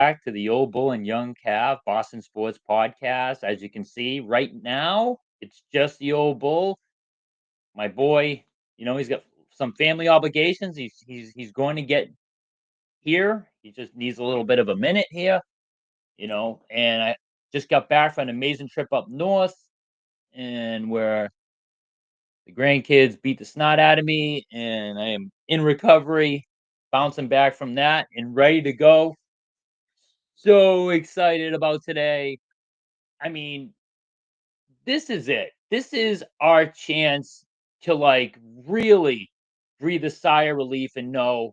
back to the Old Bull and Young Calf Boston Sports Podcast. As you can see, right now, it's just the Old Bull. My boy, he's got some family obligations. He's going to get here. He just needs a little bit of a minute here, and I just got back from an amazing trip up north and where the grandkids beat the snot out of me, and I am in recovery, bouncing back from that and ready to go. So excited about today. I mean, this is it. This is our chance to really breathe a sigh of relief and know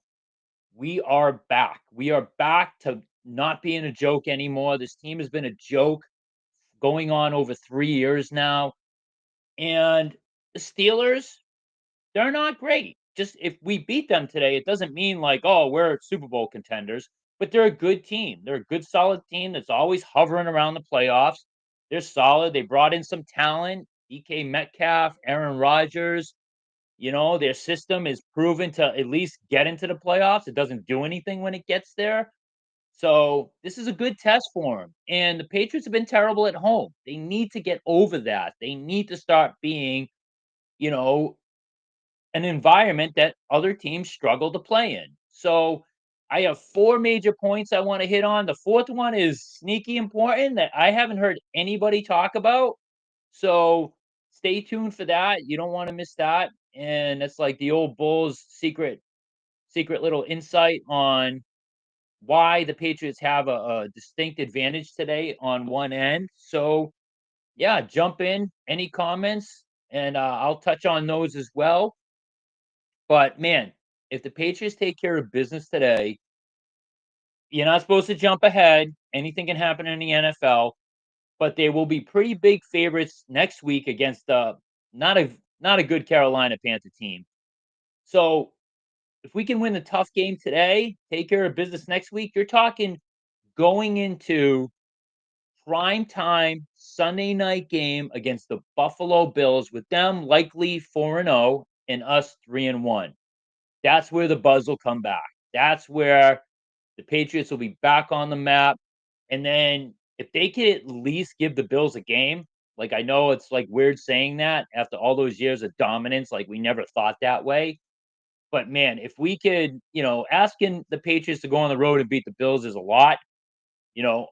we are back. We are back to not being a joke anymore. This team has been a joke going on over 3 years now. And the Steelers, they're not great. Just if we beat them today, it doesn't mean oh, we're Super Bowl contenders, but they're a good team. They're a good, solid team that's always hovering around the playoffs. They're solid. They brought in some talent. DK Metcalf, Aaron Rodgers. Their system is proven to at least get into the playoffs. It doesn't do anything when it gets there. So this is a good test for them. And the Patriots have been terrible at home. They need to get over that. They need to start being, you know, an environment that other teams struggle to play in. So I have four major points I want to hit on. The fourth one is sneaky important that I haven't heard anybody talk about. So stay tuned for that. You don't want to miss that. And that's like the old Bulls secret little insight on why the Patriots have a distinct advantage today on one end. So yeah, jump in. Any comments? And I'll touch on those as well. But man, if the Patriots take care of business today, you're not supposed to jump ahead. Anything can happen in the NFL, but they will be pretty big favorites next week against not a not a good Carolina Panther team. So if we can win the tough game today, take care of business next week, you're talking going into prime time Sunday night game against the Buffalo Bills with them likely 4-0 and us 3-1. That's where the buzz will come back. That's where the Patriots will be back on the map. And then if they could at least give the Bills a game, like I know it's like weird saying that after all those years of dominance, like we never thought that way. But man, if we could, asking the Patriots to go on the road and beat the Bills is a lot.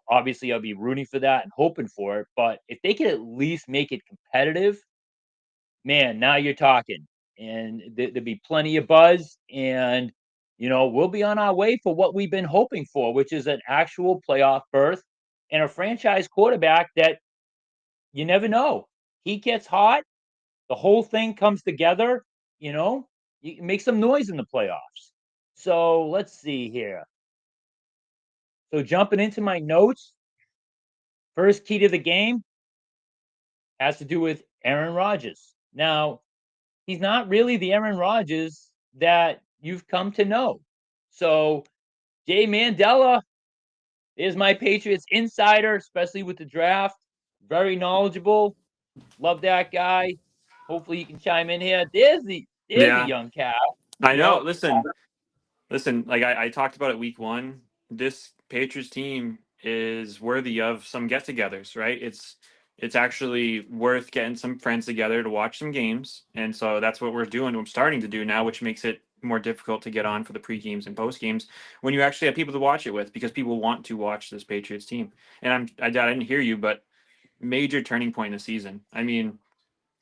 Obviously I'll be rooting for that and hoping for it. But if they could at least make it competitive, man, now you're talking. And there'd be plenty of buzz. And, we'll be on our way for what we've been hoping for, which is an actual playoff berth and a franchise quarterback that you never know. He gets hot, the whole thing comes together, you make some noise in the playoffs. So let's see here. So jumping into my notes, first key to the game has to do with Aaron Rodgers. Now, he's not really the Aaron Rodgers that you've come to know. So, Jay Mandela is my Patriots insider, especially with the draft. Very knowledgeable. Love that guy. Hopefully, you can chime in here. There's the Yeah, young cat. I know. Yep. Listen. Like I talked about it week one. This Patriots team is worthy of some get-togethers, right? It's actually worth getting some friends together to watch some games, and so that's what we're doing. I'm starting to do now, which makes it more difficult to get on for the pre-games and post-games when you actually have people to watch it with, because people want to watch this Patriots team. And I didn't hear you, but major turning point in the season. I mean,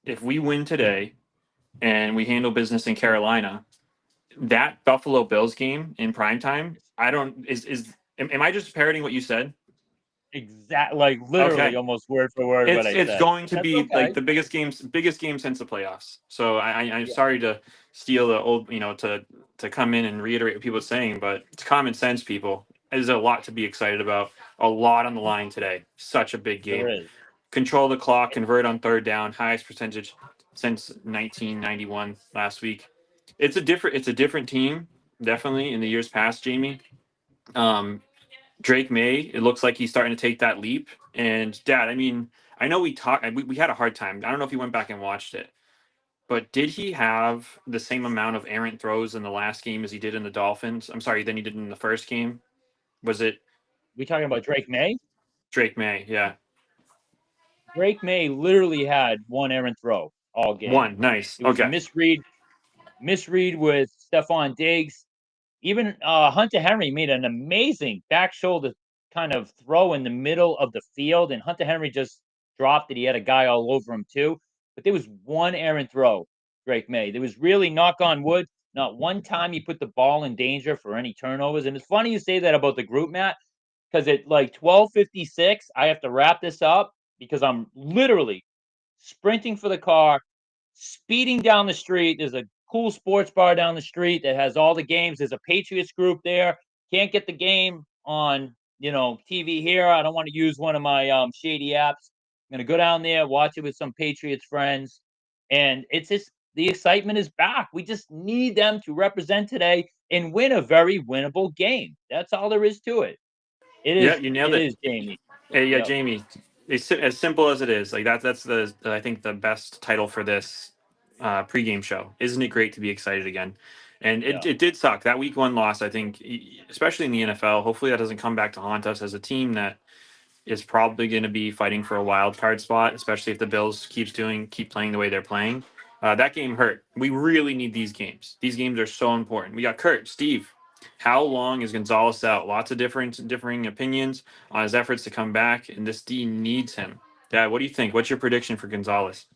if we win today and we handle business in Carolina, that Buffalo Bills game in prime time, I don't is am I just parroting what you said? Exact, like literally Okay. almost word for word what I It's said. going But to that's be like okay. the biggest game since the playoffs. So I'm Yeah. sorry to steal the old, to come in and reiterate what people are saying, but it's common sense, people. There's a lot to be excited about. A lot on the line today. Such a big There game. is. Control the clock, convert on third down, highest percentage since 1991 last week. It's a different team, definitely in the years past, Jamie. Um, Drake May, it looks like he's starting to take that leap. And Dad, I mean, I know we had a hard time. I don't know if you went back and watched it, but did he have the same amount of errant throws in the last game as he did in the Dolphins? I'm sorry, than he did in the first game. Was it? We talking about Drake May? Drake May, yeah. Drake May literally had one errant throw all game. One, nice. It was a Okay. misread with Stephon Diggs. Even Hunter Henry made an amazing back shoulder kind of throw in the middle of the field, and Hunter Henry just dropped it. He had a guy all over him too. But there was one errant throw, Drake May. There was really, knock on wood, not one time he put the ball in danger for any turnovers. And it's funny you say that about the group, Matt, because at like 12:56, I have to wrap this up because I'm literally sprinting for the car, speeding down the street. There's a cool sports bar down the street that has all the games. There's a Patriots group there. Can't get the game on, TV here. I don't want to use one of my shady apps. I'm gonna go down there, watch it with some Patriots friends, and it's just the excitement is back. We just need them to represent today and win a very winnable game. That's all there is to it. It Yeah, is. you nailed It it. is, Jamie. Hey, yeah, Yep. Jamie. It's as simple as it is. Like that's the I think the best title for this pregame show. Isn't it great to be excited again? And it, Yeah. it did suck that week one loss. I think, especially in the NFL. Hopefully that doesn't come back to haunt us as a team that is probably going to be fighting for a wild card spot, especially if the Bills keep playing the way they're playing. That game hurt. We really need these games. These games are so important. We got Kurt, Steve. How long is Gonzalez out? Lots of differing opinions on his efforts to come back, and this D needs him. Dad, what do you think? What's your prediction for Gonzalez?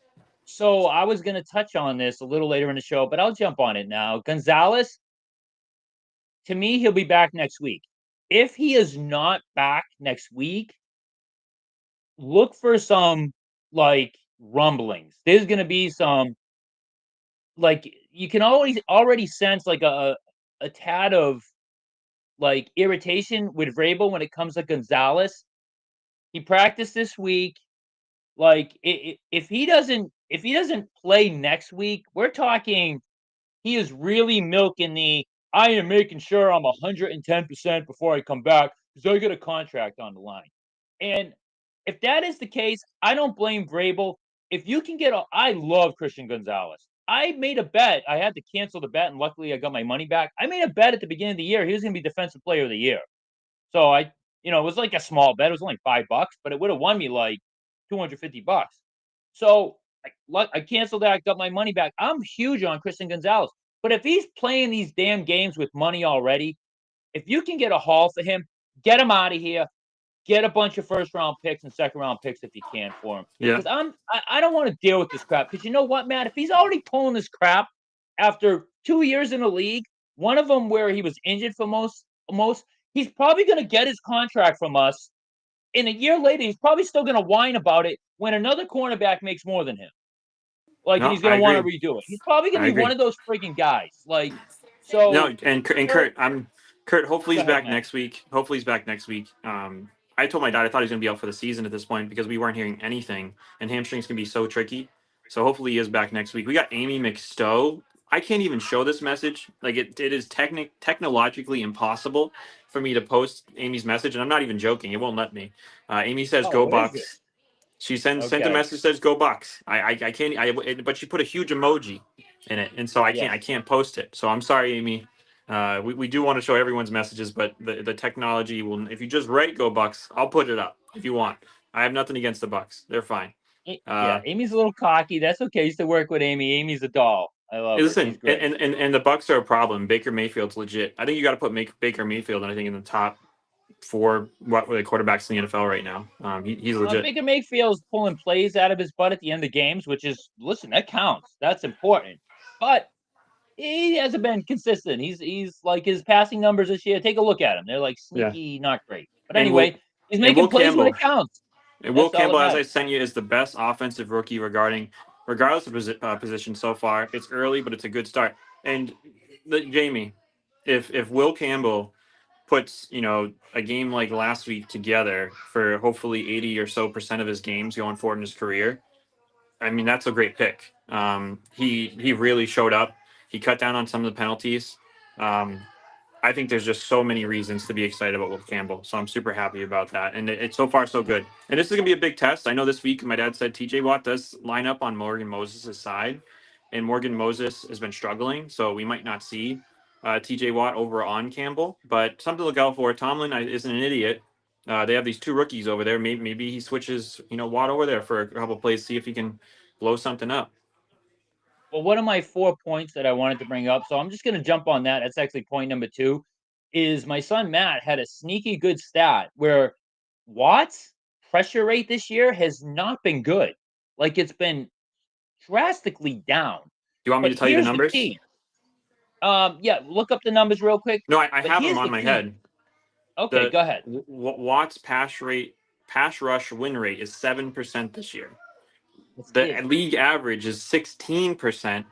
So I was going to touch on this a little later in the show, but I'll jump on it now. Gonzalez, to me, he'll be back next week. If he is not back next week, look for some like rumblings. There's going to be some like you can always already sense like a tad of like irritation with Vrabel when it comes to Gonzalez. He practiced this week. Like if he doesn't play next week, we're talking he is really milking the I am making sure I'm 110% before I come back because I get a contract on the line. And if that is the case, I don't blame Vrabel. If you can get I love Christian Gonzalez. I made a bet. I had to cancel the bet, and luckily I got my money back. I made a bet at the beginning of the year he was going to be Defensive Player of the Year. So it was like a small bet. It was only $5, but it would have won me like $250. So I canceled that. I got my money back. I'm huge on Christian Gonzalez. But if he's playing these damn games with money already, if you can get a haul for him, get him out of here. Get a bunch of first round picks and second round picks if you can for him. Yeah. Because I don't want to deal with this crap. Because you know what, Matt? If he's already pulling this crap after 2 years in the league, one of them where he was injured for most, he's probably going to get his contract from us. And a year later, he's probably still going to whine about it when another cornerback makes more than him. Like, and No, he's going I to want to agree. redo it. He's probably going I to be one agree. of those freaking guys. Like, No, so, and Kurt, Kurt, I'm Kurt. Hopefully go he's ahead, back Matt. next week. Hopefully he's back next week. I told my dad I thought he was gonna be out for the season at this point because we weren't hearing anything, and hamstrings can be so tricky. So hopefully he is back next week. We got Amy McStowe. I can't even show this message. Like it is technologically impossible for me to post Amy's message, and I'm not even joking. It won't let me. Amy says, Oh, "Go what is it? Bucks." She sent a Okay. message that says "Go Bucks." I can't. But she put a huge emoji in it, and so I Yes. can't post it. So I'm sorry, Amy. We do want to show everyone's messages, but the technology will. If you just write "Go Bucks," I'll put it up if you want. I have nothing against the Bucks; they're fine. Yeah, Uh, Amy's a little cocky. That's okay. I used to work with Amy. Amy's a doll. I love her. She's listen, and, great. and and the Bucks are a problem. Baker Mayfield's legit. I think you got to put Baker Mayfield, and I think in the top four what were the quarterbacks in the NFL right now. He's legit. Baker Mayfield's pulling plays out of his butt at the end of games, which is listen, that counts. That's important. But he hasn't been consistent. He's like his passing numbers this year. Take a look at him. They're like Yeah, sneaky, not great. But and Will anyway, he's and Will making plays when Campbell. it counts. And Will That's all that Campbell, as I matters. sent you, is the best offensive rookie regardless of position so far. It's early, but it's a good start. And Jamie, if Will Campbell puts a game like last week together for hopefully 80 or so% of his games going forward in his career, I mean that's a great pick. He really showed up. He cut down on some of the penalties. Um, I think there's just so many reasons to be excited about Will Campbell. So I'm super happy about that. And it's so far so good. And this is gonna be a big test. I know this week my dad said TJ Watt does line up on Morgan Moses' side. And Morgan Moses has been struggling, so we might not see TJ Watt over on Campbell. But something to look out for. Tomlin isn't an idiot. They have these two rookies over there. Maybe he switches, Watt over there for a couple plays, see if he can blow something up. Well, one of my 4 points that I wanted to bring up, so I'm just gonna jump on that. That's actually point number 2, is my son Matt had a sneaky good stat where Watt's pressure rate this year has not been good. Like, it's been drastically down. Do you want me But to tell you the here's the numbers? key. Yeah, look up the numbers real quick. No, I But have them here's on the my key. head. Okay, The go ahead. Watt's pass rush win rate is 7% this year. Let's The see. league average is 16%.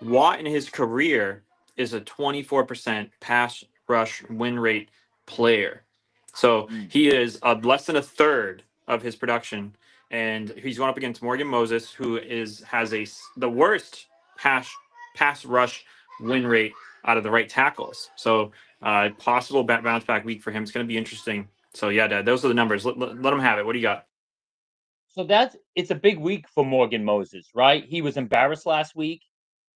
Watt in his career is a 24% pass rush win rate player. So Mm. he is less than a third of his production, and he's going up against Morgan Moses, who has the worst pass rush win rate out of the right tackles. So possible bounce back week for him. It's going to be interesting. So yeah, Dad, those are the numbers. Let him have it. What do you got? So it's a big week for Morgan Moses, right? He was embarrassed last week.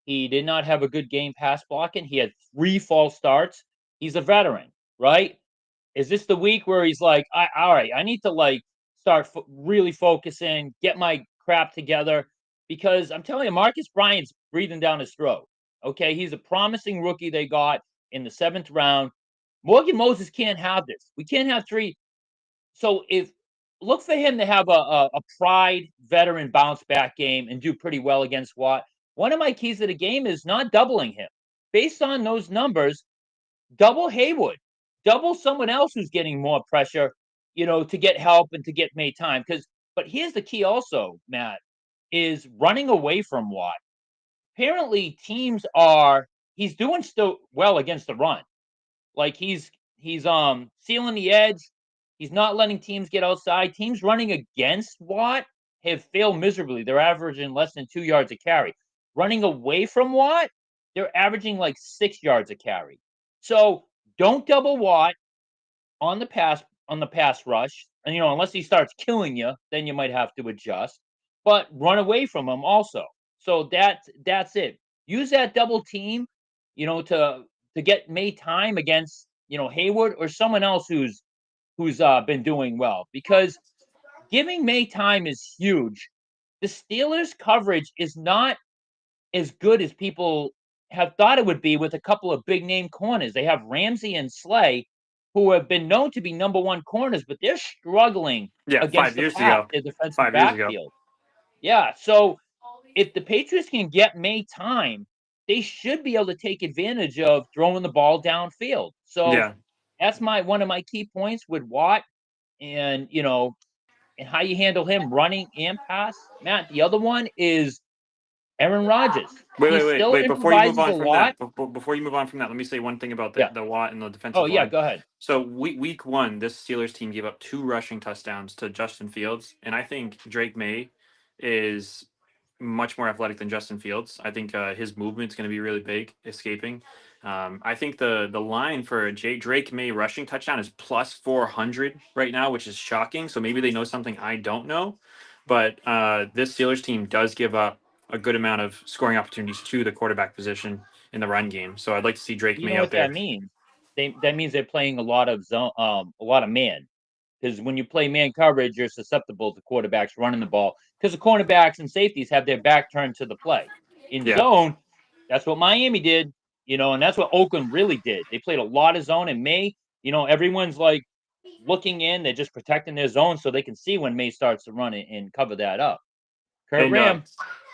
He did not have a good game pass blocking. He had 3 false starts. He's a veteran, right? Is this the week where he's like, all right, I need to like start really focusing, get my crap together? Because I'm telling you, Marcus Bryant's breathing down his throat. Okay. He's a promising rookie they got in the 7th round. Morgan Moses can't have this. We can't have 3. So if look for him to have a pride veteran bounce back game and do pretty well against Watt. One of my keys of the game is not doubling him. Based on those numbers, double Haywood, double someone else who's getting more pressure, to get help and to get made time. But here's the key also, Matt, is running away from Watt. Apparently, he's doing still well against the run. Like he's sealing the edge. He's not letting teams get outside. Teams running against Watt have failed miserably. They're averaging less than 2 yards a carry. Running away from Watt, they're averaging like 6 yards a carry. So don't double Watt on the pass rush. And unless he starts killing you, then you might have to adjust. But run away from him also. So that's it. Use that double team, to get made time against Haywood or someone else who's been doing well because giving May time is huge. The Steelers' coverage is not as good as people have thought it would be with a couple of big name corners. They have Ramsey and Slay, who have been known to be number one corners, but they're struggling Yeah, against five the years pass, ago. their defensive 5 years ago. backfield. Yeah. So if the Patriots can get May time, they should be able to take advantage of throwing the ball downfield. So Yeah. that's my one of my key points with Watt and and how you handle him running and pass. Matt, the other one is Aaron Rodgers. Wait, He wait, wait, still wait. Before you move improvises a on from lot. that, before you move on from that, let me say one thing about the Yeah. the Watt and the Oh, defensive yeah, line. go ahead. So week one, this Steelers team gave up 2 rushing touchdowns to Justin Fields, and I think Drake May is much more athletic than Justin Fields. I think his movement's going to be really big, escaping. I think the line for Drake May rushing touchdown is plus 400 right now, which is shocking. So maybe they know something I don't know. But this Steelers team does give up a good amount of scoring opportunities to the quarterback position in the run game. So I'd like to see Drake You May know out what there. that means? That means they're playing a lot of zone, a lot of man. Because when you play man coverage, you're susceptible to quarterbacks running the ball because the cornerbacks and safeties have their back turned to the play. In Yeah. zone, that's what Miami did, and that's what Oakland really did. They played a lot of zone, and May, everyone's like looking in, they're just protecting their zone so they can see when May starts to run it and cover that up. Kurt And Ram,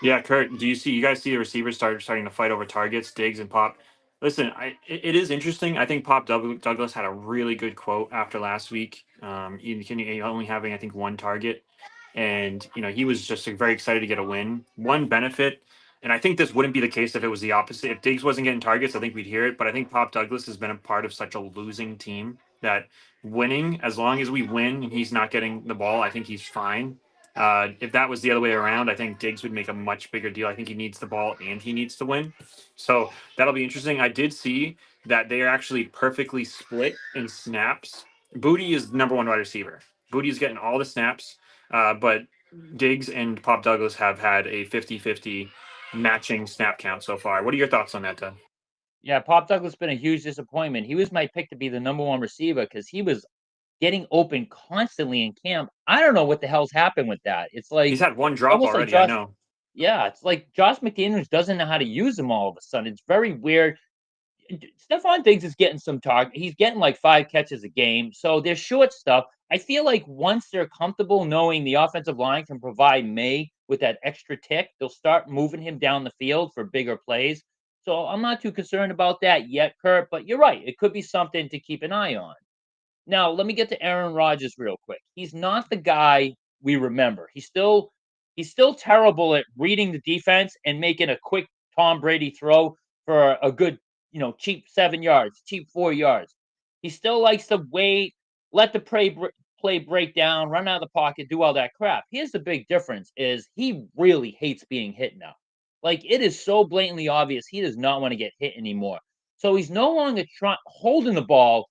yeah, Kurt, do you guys see the receivers starting to fight over targets, Diggs and Pop? Listen, it is interesting. I think Douglas had a really good quote after last week. He only having I think 1 target, and he was just very excited to get a win. One benefit, and I think this wouldn't be the case if it was the opposite. If Diggs wasn't getting targets, I think we'd hear it. But I think Pop Douglas has been a part of such a losing team that winning, as long as we win and he's not getting the ball, I think he's fine. If that was the other way around, I think Diggs would make a much bigger deal. I think he needs the ball and he needs to win. So that'll be interesting. I did see that they are actually perfectly split in snaps. Booty is number one wide receiver. Booty is getting all the snaps, but Diggs and Pop Douglas have had a 50-50 matching snap count so far. What are your thoughts on that, Ted? yeah, Pop Douglas been a huge disappointment. He was my pick to be the number one receiver because he was getting open constantly in camp. I don't know what the hell's happened with that. It's He's like had one it's drop almost like already. I Josh. know. Yeah, it's like Josh McDaniels doesn't know how to use them all of a sudden. It's very weird. Stephon Diggs is getting some target. He's getting like 5 catches a game. So they're short stuff. I feel like once they're comfortable knowing the offensive line can provide May with that extra tick, they'll start moving him down the field for bigger plays. So I'm not too concerned about that yet, Kurt. But you're right. It could be something to keep an eye on. Now, let me get to Aaron Rodgers real quick. He's not the guy we remember. He's still terrible at reading the defense and making a quick Tom Brady throw for a good, cheap 7 yards, cheap 4 yards. He still likes to wait, let the play break down, run out of the pocket, do all that crap. Here's the big difference: is he really hates being hit now. Like it is so blatantly obvious he does not want to get hit anymore. So he's no longer holding the ball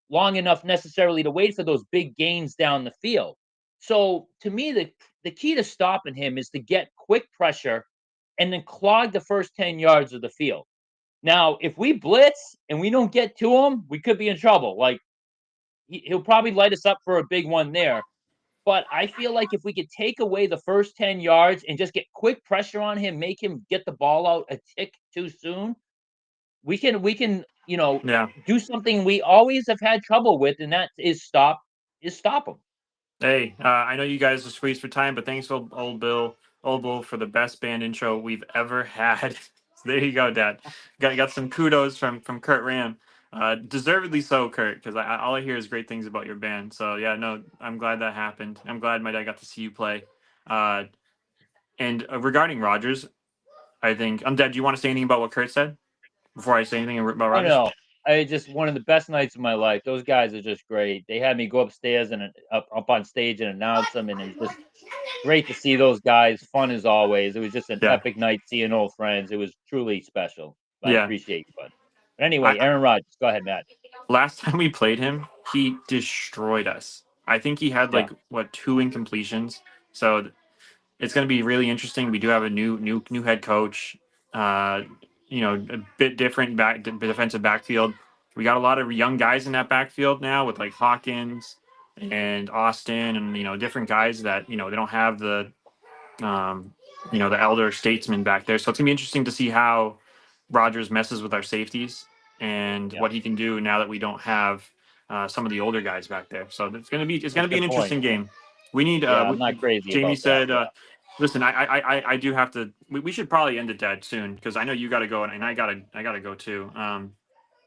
long enough necessarily to wait for those big gains down the field. So to me, the key to stopping him is to get quick pressure and then clog the first 10 yards of the field. Now, if we blitz and we don't get to him, we could be in trouble. Like he'll probably light us up for a big one there. But I feel like if we could take away the first 10 yards and just get quick pressure on him, make him get the ball out a tick too soon, we can Yeah. do something we always have had trouble with, and that is stop them. Hey, I know you guys are squeezed for time, but thanks, old Bill, for the best band intro we've ever had. So there you go, Dad. Got some kudos from Kurt Ram. Deservedly so, Kurt, because all I hear is great things about your band. So yeah, no, I'm glad that happened. I'm glad my dad got to see you play. Uh, and regarding Rogers, I think Dad. Do you want to say anything about what Kurt said before I say anything about Oh Rogers? no, I just one of the best nights of my life. Those guys are just great. They had me go upstairs and up on stage and announce them, and it was just great to see those guys. Fun as always. It was just an Yeah, epic night seeing old friends. It was truly special. I yeah. appreciate you, bud. But anyway, I Aaron Rodgers, go ahead, Matt. last time we played him, he destroyed us. I think he had Yeah, like what, two incompletions. So it's going to be really interesting. We do have a new head coach. Uh, a bit different defensive backfield. We got a lot of young guys in that backfield now with like Hawkins and Austin and different guys that they don't have um, the elder statesman back there. So it's gonna be interesting to see how Rogers messes with our safeties and yeah, what he can do now that we don't have some of the older guys back there. So it's that's gonna a be an good point. interesting game. We need Yeah, I'm not crazy Jamie about that. said, Yeah. listen, I do have to. We should probably end it, Dad, soon because I know you got to go and I gotta go too.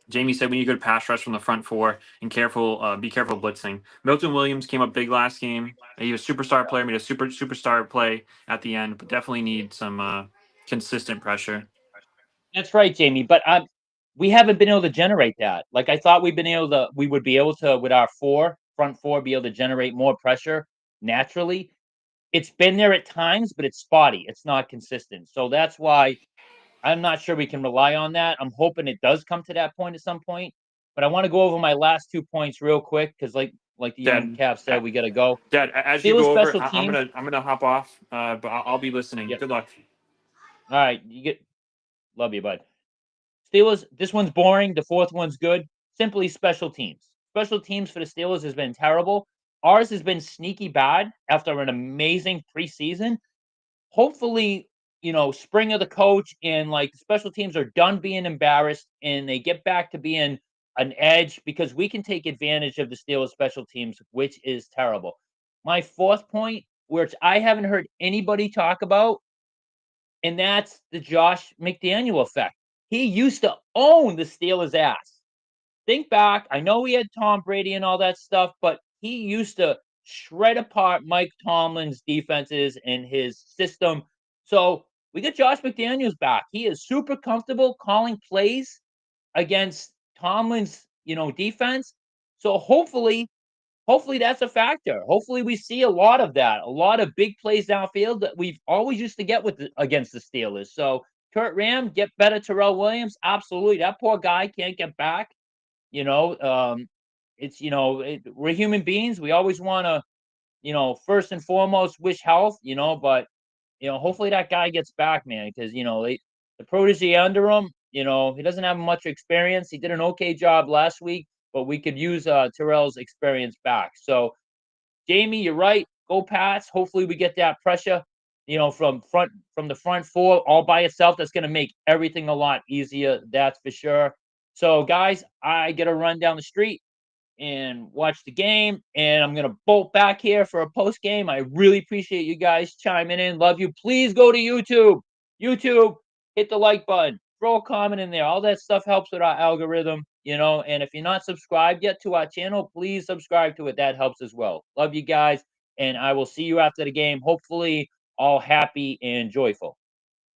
Jamie said we need good pass rush from the front four and be careful blitzing. Milton Williams came up big last game. He was a superstar player, made a superstar play at the end, but definitely need some consistent pressure. That's right, Jamie. But we haven't been able to generate that. Like I thought we would be able to with our front four, be able to generate more pressure naturally. It's been there at times, but it's spotty. It's not consistent. So that's why I'm not sure we can rely on that. I'm hoping it does come to that point at some point. But I want to go over my last 2 points real quick because, like the young Dad, Cav said, we got to go. As you Steelers go over, special teams. I'm gonna hop off, but I'll be listening. Yep. Good luck. All right. Love you, bud. Steelers, this one's boring. The fourth one's good. Simply special teams. Special teams for the Steelers has been terrible. Ours has been sneaky bad after an amazing preseason. Hopefully, spring of the coach and like special teams are done being embarrassed and they get back to being an edge because we can take advantage of the Steelers special teams, which is terrible. My fourth point, which I haven't heard anybody talk about, and that's the Josh McDaniel effect. He used to own the Steelers' ass. Think back. I know he had Tom Brady and all that stuff, but he used to shred apart Mike Tomlin's defenses and his system. So we get Josh McDaniels back. He is super comfortable calling plays against Tomlin's, defense. So hopefully that's a factor. Hopefully we see a lot of that, a lot of big plays downfield that we've always used to get against the Steelers. So Kurt Ram, get better Terrell Williams. Absolutely. That poor guy can't get back. You know, it's we're human beings. We always want to, first and foremost wish health. But hopefully that guy gets back, man, because the protege under him, he doesn't have much experience. He did an okay job last week. but we could use Terrell's experience back. So Jamie, you're right. Go Pats. Hopefully we get that pressure, from the front four all by itself. That's gonna make everything a lot easier, that's for sure. So guys, I gotta run down the street and watch the game, and I'm gonna bolt back here for a post game. I really appreciate you guys chiming in. Love you. Please go to YouTube. YouTube, hit the like button, throw a comment in there. All that stuff helps with our algorithm. And if you're not subscribed yet to our channel, please subscribe to it. That helps as well. Love you guys, and I will see you after the game. Hopefully, all happy and joyful.